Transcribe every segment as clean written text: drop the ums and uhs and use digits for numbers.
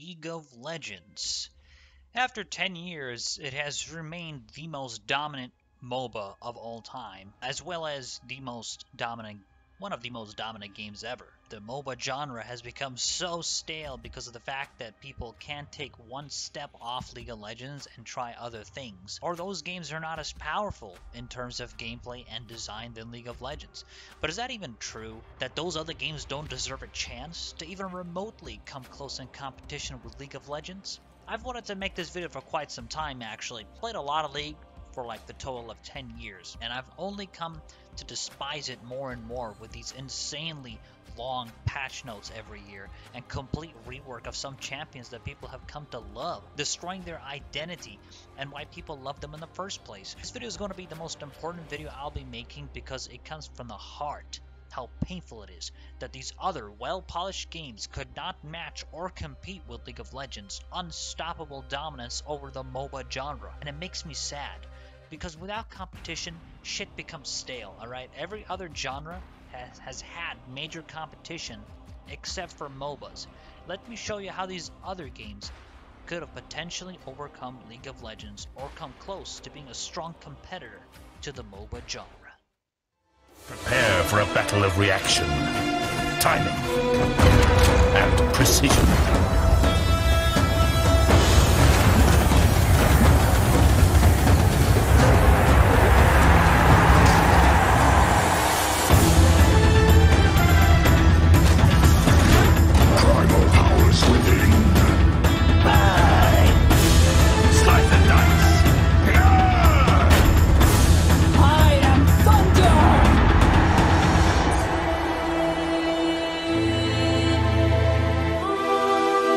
League of Legends. After 10 years, it has remained the most dominant MOBA of all time, as well as one of the most dominant games ever. The MOBA genre has become so stale because of the fact that people can't take one step off League of Legends and try other things, or those games are not as powerful in terms of gameplay and design than League of Legends. But is that even true? That those other games don't deserve a chance to even remotely come close in competition with League of Legends? I've wanted to make this video for quite some time actually. Played a lot of League for like the total of 10 years, and I've only come to despise it more and more with these insanely long patch notes every year and complete rework of some champions that people have come to love, destroying their identity and why people love them in the first place. This video is going to be the most important video I'll be making because it comes from the heart. How painful it is that these other well-polished games could not match or compete with League of Legends' unstoppable dominance over the MOBA genre. And it makes me sad, because without competition, shit becomes stale, alright? Every other genre has had major competition except for MOBAs. Let me show you how these other games could have potentially overcome League of Legends or come close to being a strong competitor to the MOBA genre. Prepare for a battle of reaction, timing, and precision. Primal powers within. Slice the dice. I am thunder!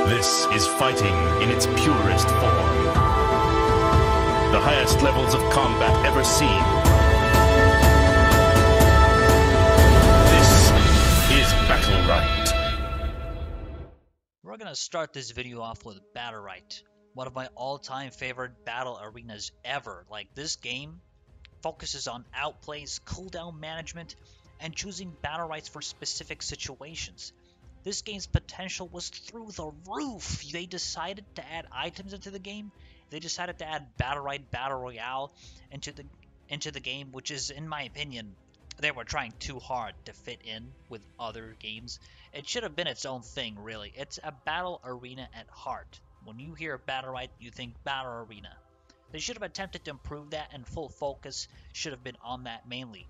This is fighting in its purest form. The highest levels of combat ever seen. This is Battle Riot. We're gonna start this video off with Battle Riot, one of my all-time favorite battle arenas ever. Like, this game focuses on outplays, cooldown management, and choosing battle rights for specific situations. This game's potential was through the roof. They decided to add items into the game. They decided to add Battle Riot Battle Royale into the game, which is, in my opinion, they were trying too hard to fit in with other games. It should have been its own thing, really. It's a battle arena at heart. When you hear Battle Riot, you think battle arena. They should have attempted to improve that, and full focus should have been on that mainly.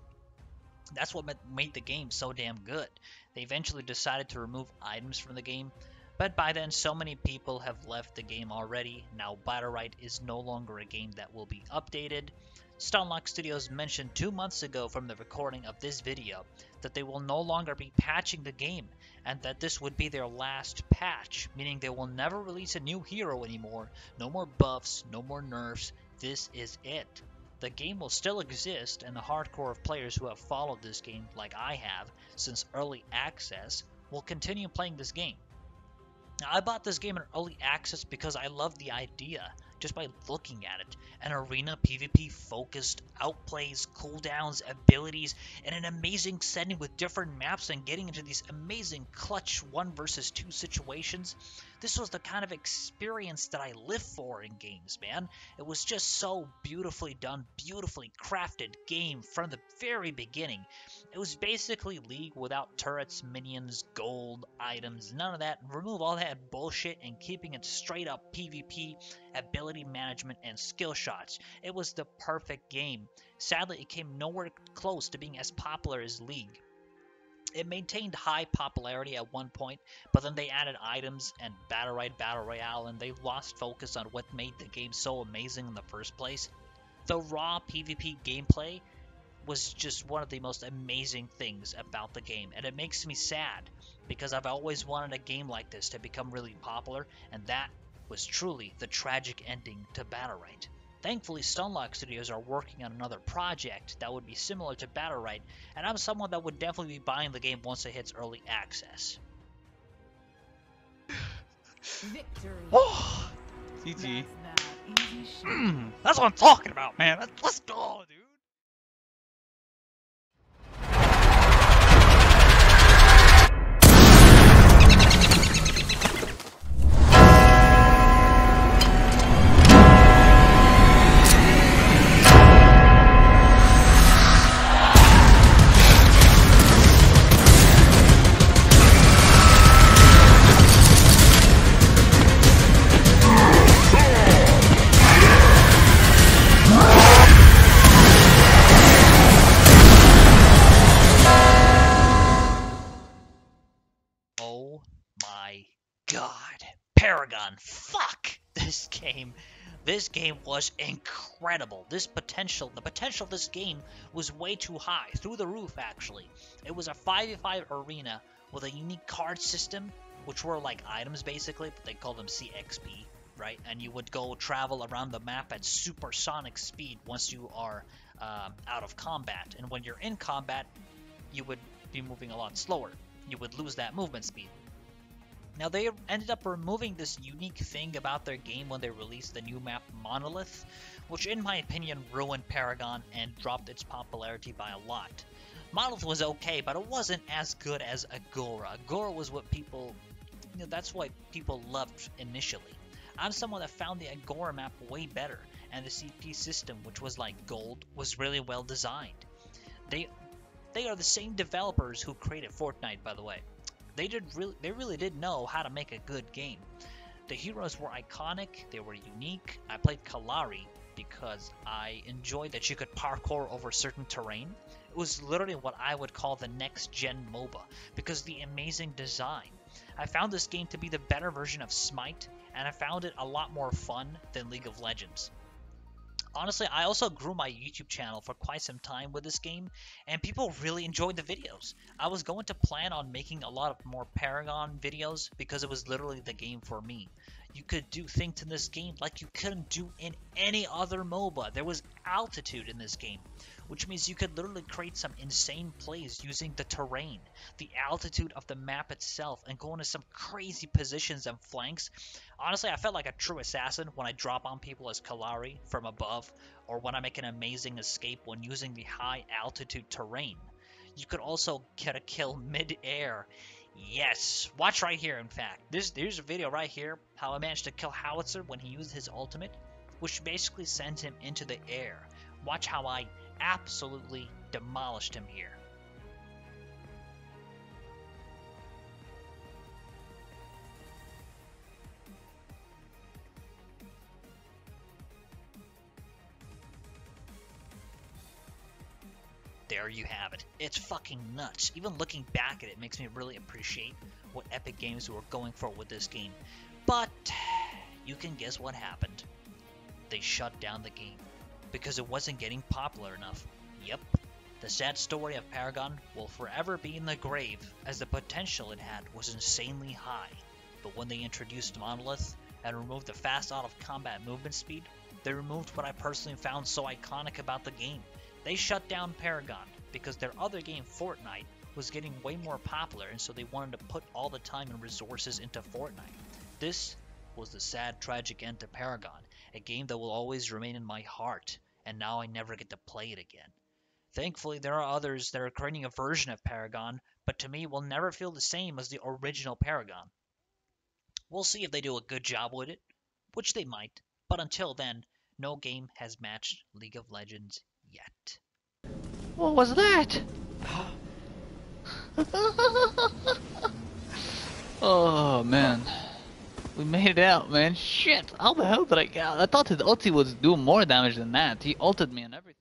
That's what made the game so damn good. They eventually decided to remove items from the game, but by then so many people have left the game already. Now Battle Riot is no longer a game that will be updated. Stunlock Studios mentioned 2 months ago from the recording of this video that they will no longer be patching the game, and that this would be their last patch, meaning they will never release a new hero anymore. No more buffs, no more nerfs. This is it. The game will still exist, and the hardcore of players who have followed this game, like I have, since early access, will continue playing this game. Now, I bought this game in early access because I love the idea, just by looking at it. An arena PvP focused, outplays, cooldowns, abilities, in an amazing setting with different maps and getting into these amazing clutch 1 versus 2 situations. This was the kind of experience that I live for in games, man. It was just so beautifully done, beautifully crafted game from the very beginning. It was basically League without turrets, minions, gold, items, none of that. Remove all that bullshit and keeping it straight up PvP, ability management, and skill shots. It was the perfect game. Sadly, it came nowhere close to being as popular as League. It maintained high popularity at one point, but then they added items and Battle Riot Battle Royale, and they lost focus on what made the game so amazing in the first place. The raw PvP gameplay was just one of the most amazing things about the game, and it makes me sad because I've always wanted a game like this to become really popular, and that was truly the tragic ending to Battle Riot. Thankfully, Stunlock Studios are working on another project that would be similar to Battle Riot, and I'm someone that would definitely be buying the game once it hits early access. Victory. Oh, GG. That's what I'm talking about, man. Let's go, dude. Paragon. Fuck this game. This game was incredible. The potential of this game was way too high, through the roof actually. It was a 5v5 arena with a unique card system, which were like items basically, but they call them CXP, right? And you would go travel around the map at supersonic speed once you are out of combat. And when you're in combat, you would be moving a lot slower. You would lose that movement speed. Now, they ended up removing this unique thing about their game when they released the new map Monolith, which in my opinion ruined Paragon and dropped its popularity by a lot. Monolith was okay, but it wasn't as good as Agora. Agora was what people, that's what people loved initially. I'm someone that found the Agora map way better, and the CP system, which was like gold, was really well designed. They are the same developers who created Fortnite, by the way. They really did know how to make a good game. The heroes were iconic, they were unique. I played Kalari because I enjoyed that you could parkour over certain terrain. It was literally what I would call the next gen MOBA because of the amazing design. I found this game to be the better version of Smite, and I found it a lot more fun than League of Legends. Honestly, I also grew my YouTube channel for quite some time with this game, and people really enjoyed the videos. I was going to plan on making a lot of more Paragon videos because it was literally the game for me. You could do things in this game like you couldn't do in any other MOBA. There was altitude in this game, which means you could literally create some insane plays using the terrain, the altitude of the map itself, and go into some crazy positions and flanks. Honestly, I felt like a true assassin when I drop on people as Kalari from above, or when I make an amazing escape when using the high altitude terrain. You could also get a kill mid-air. Yes, watch right here. In fact, there's a video right here how I managed to kill Howitzer when he used his ultimate, which basically sends him into the air. Watch how I absolutely demolished him here. There you have it. It's fucking nuts. Even looking back at it makes me really appreciate what Epic Games were going for with this game. But you can guess what happened. They shut down the game because it wasn't getting popular enough. Yep, the sad story of Paragon will forever be in the grave, as the potential it had was insanely high. But when they introduced Monolith and removed the fast out of combat movement speed, they removed what I personally found so iconic about the game. They shut down Paragon because their other game, Fortnite, was getting way more popular, and so they wanted to put all the time and resources into Fortnite. This was the sad, tragic end to Paragon, a game that will always remain in my heart, and now I never get to play it again. Thankfully, there are others that are creating a version of Paragon, but to me will never feel the same as the original Paragon. We'll see if they do a good job with it, which they might, but until then, no game has matched League of Legends yet. What was that? Oh man, we made it out, man. Shit, how the hell did I get out? I thought his ulti was doing more damage than that. He ulted me and everything.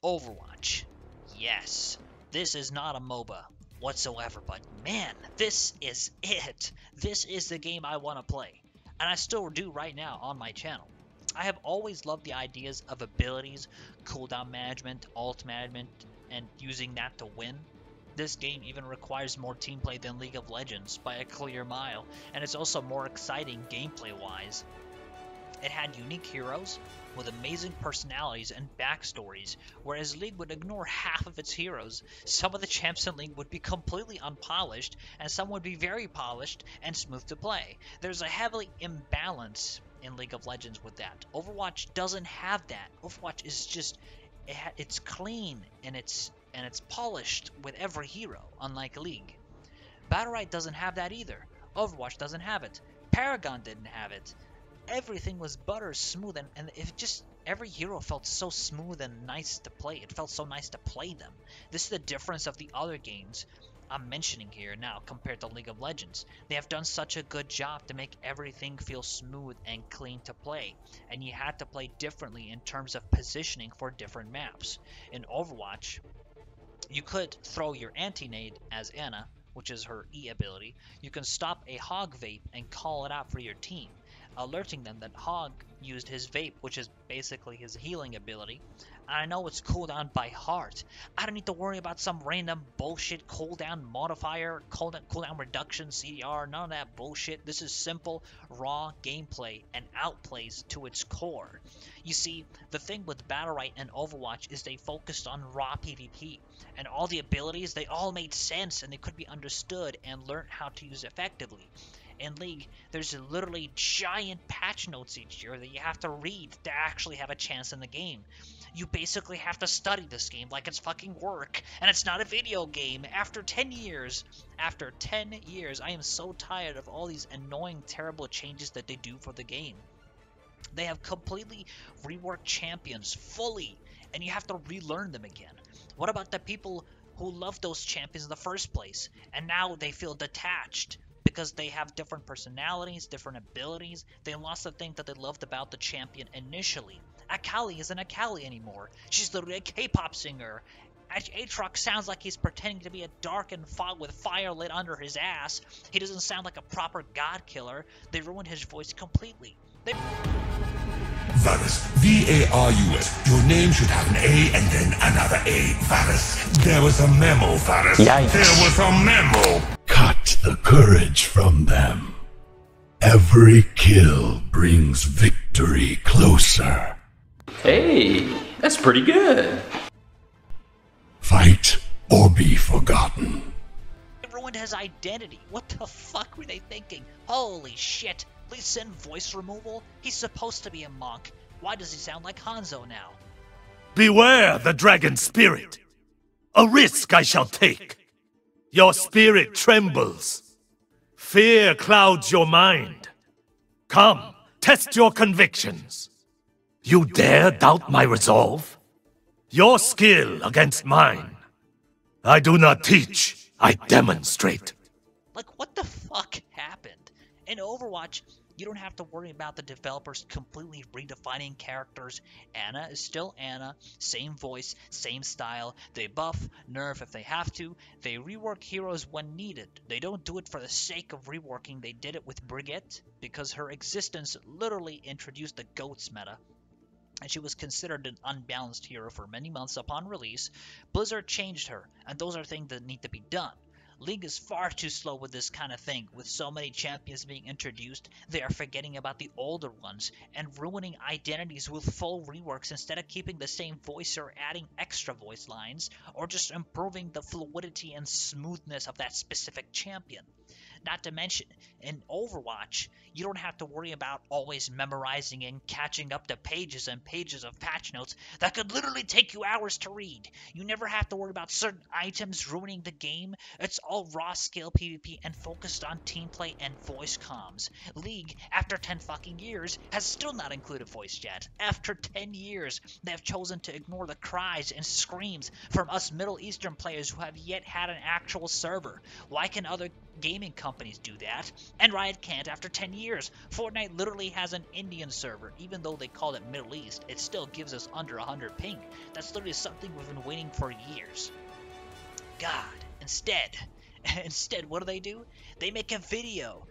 Overwatch. Yes, this is not a MOBA whatsoever, but man, this is it. This is the game I want to play, and I still do right now on my channel. I have always loved the ideas of abilities, cooldown management, ult management, and using that to win. This game even requires more team play than League of Legends by a clear mile, and it's also more exciting gameplay-wise. It had unique heroes with amazing personalities and backstories, whereas League would ignore half of its heroes. Some of the champs in League would be completely unpolished, and some would be very polished and smooth to play. There's a heavily imbalance in League of Legends with that. Overwatch doesn't have that. Overwatch is just it's clean and it's polished with every hero, unlike League. Battlerite doesn't have that either. Overwatch doesn't have it. Paragon didn't have it. Everything was butter smooth, and it just every hero felt so smooth and nice to play. It felt so nice to play them. This is the difference of the other games I'm mentioning here now compared to League of Legends. They have done such a good job to make everything feel smooth and clean to play, and you had to play differently in terms of positioning for different maps. In Overwatch, you could throw your anti-nade as Ana, which is her E ability. You can stop a Hog Vape and call it out for your team, alerting them that Hog used his Vape, which is basically his healing ability. And I know it's cooldown by heart. I don't need to worry about some random bullshit cooldown modifier, cooldown reduction, CDR, none of that bullshit. This is simple, raw gameplay and outplays to its core. You see, the thing with Battlerite and Overwatch is they focused on raw PvP, and all the abilities, they all made sense and they could be understood and learned how to use effectively. In League, there's literally giant patch notes each year that you have to read to actually have a chance in the game. You basically have to study this game like it's fucking work, and it's not a video game. After 10 years, I am so tired of all these annoying, terrible changes that they do for the game. They have completely reworked champions fully, and you have to relearn them again. What about the people who loved those champions in the first place, and now they feel detached? Because they have different personalities, different abilities. They lost the thing that they loved about the champion initially. Akali isn't Akali anymore. She's literally a K-pop singer. Aatrox sounds like he's pretending to be a darkened fog with fire lit under his ass. He doesn't sound like a proper god killer. They ruined his voice completely. Varus, V-A-R-U-S. Your name should have an A and then another A, Varus. There was a memo, Varus. Yikes. There was a memo. Cut the courage from them. Every kill brings victory closer. Hey, that's pretty good. Fight or be forgotten. It ruined his identity. What the fuck were they thinking? Holy shit. Lee Sin voice removal? He's supposed to be a monk. Why does he sound like Hanzo now? Beware the dragon spirit. A risk I shall take. Your spirit trembles. Fear clouds your mind. Come, test your convictions. You dare doubt my resolve? Your skill against mine. I do not teach, I demonstrate. Like, what the fuck happened? In Overwatch, you don't have to worry about the developers completely redefining characters. Ana is still Ana, same voice, same style. They buff, nerf if they have to. They rework heroes when needed. They don't do it for the sake of reworking. They did it with Brigitte because her existence literally introduced the GOATS meta, and she was considered an unbalanced hero for many months upon release. Blizzard changed her, and those are things that need to be done. League is far too slow with this kind of thing. With so many champions being introduced, they are forgetting about the older ones and ruining identities with full reworks instead of keeping the same voice or adding extra voice lines, or just improving the fluidity and smoothness of that specific champion. Not to mention, in Overwatch, you don't have to worry about always memorizing and catching up to pages and pages of patch notes that could literally take you hours to read. You never have to worry about certain items ruining the game. It's all raw scale PvP and focused on team play and voice comms. League, after 10 fucking years, has still not included voice chat. After 10 years, they have chosen to ignore the cries and screams from us Middle Eastern players who have yet had an actual server. Why can other gaming companies do that, and Riot can't after 10 years? Fortnite literally has an Indian server. Even though they call it Middle East, it still gives us under 100 ping. That's literally something we've been waiting for years. God, instead, what do? They make a video.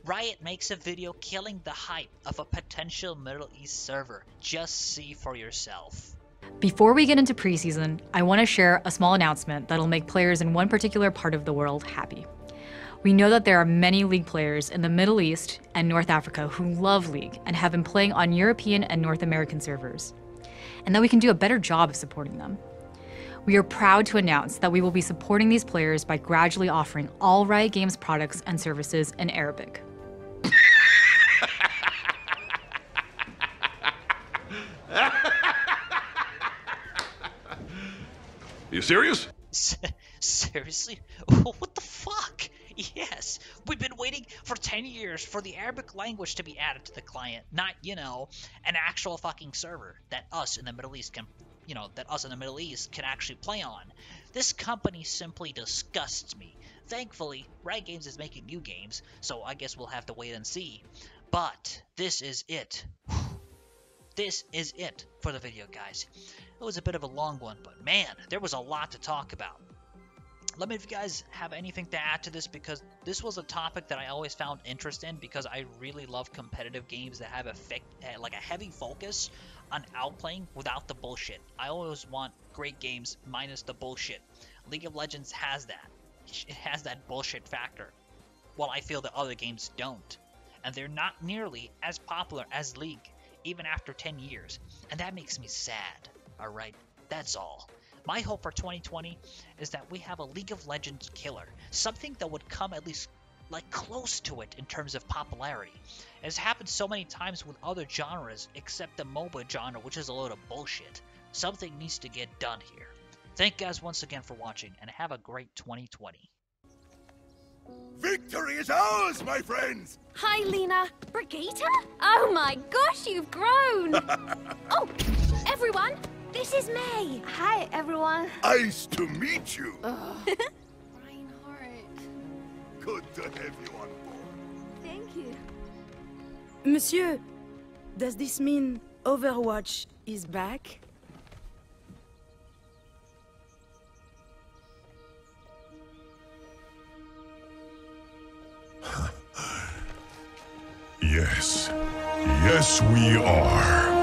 Riot makes a video killing the hype of a potential Middle East server. Just see for yourself. Before we get into preseason, I want to share a small announcement that'll make players in one particular part of the world happy. We know that there are many League players in the Middle East and North Africa who love League and have been playing on European and North American servers, and that we can do a better job of supporting them. We are proud to announce that we will be supporting these players by gradually offering all Riot Games products and services in Arabic. you serious? Seriously? What the fuck? Yes, we've been waiting for 10 years for the Arabic language to be added to the client, not, an actual fucking server that us in the Middle East can, actually play on. This company simply disgusts me. Thankfully, Riot Games is making new games, so I guess we'll have to wait and see. But this is it. This is it for the video, guys. It was a bit of a long one, but man, there was a lot to talk about. Let me know if you guys have anything to add to this, because this was a topic that I always found interest in, because I really love competitive games that have a heavy focus on outplaying without the bullshit. I always want great games minus the bullshit. League of Legends has that. It has that bullshit factor, while I feel that other games don't. And they're not nearly as popular as League, even after 10 years. And that makes me sad, alright? That's all. My hope for 2020 is that we have a League of Legends killer, something that would come at least close to it in terms of popularity. It has happened so many times with other genres except the MOBA genre, which is a load of bullshit. Something needs to get done here. Thank you guys once again for watching, and have a great 2020. Victory is ours, my friends! Hi, Lena. Brigitte? Oh my gosh, you've grown! Oh, everyone, this is May. Hi, everyone. Nice to meet you. Reinhardt. Good to have you on board. Thank you. Monsieur, does this mean Overwatch is back? Yes. Yes, we are.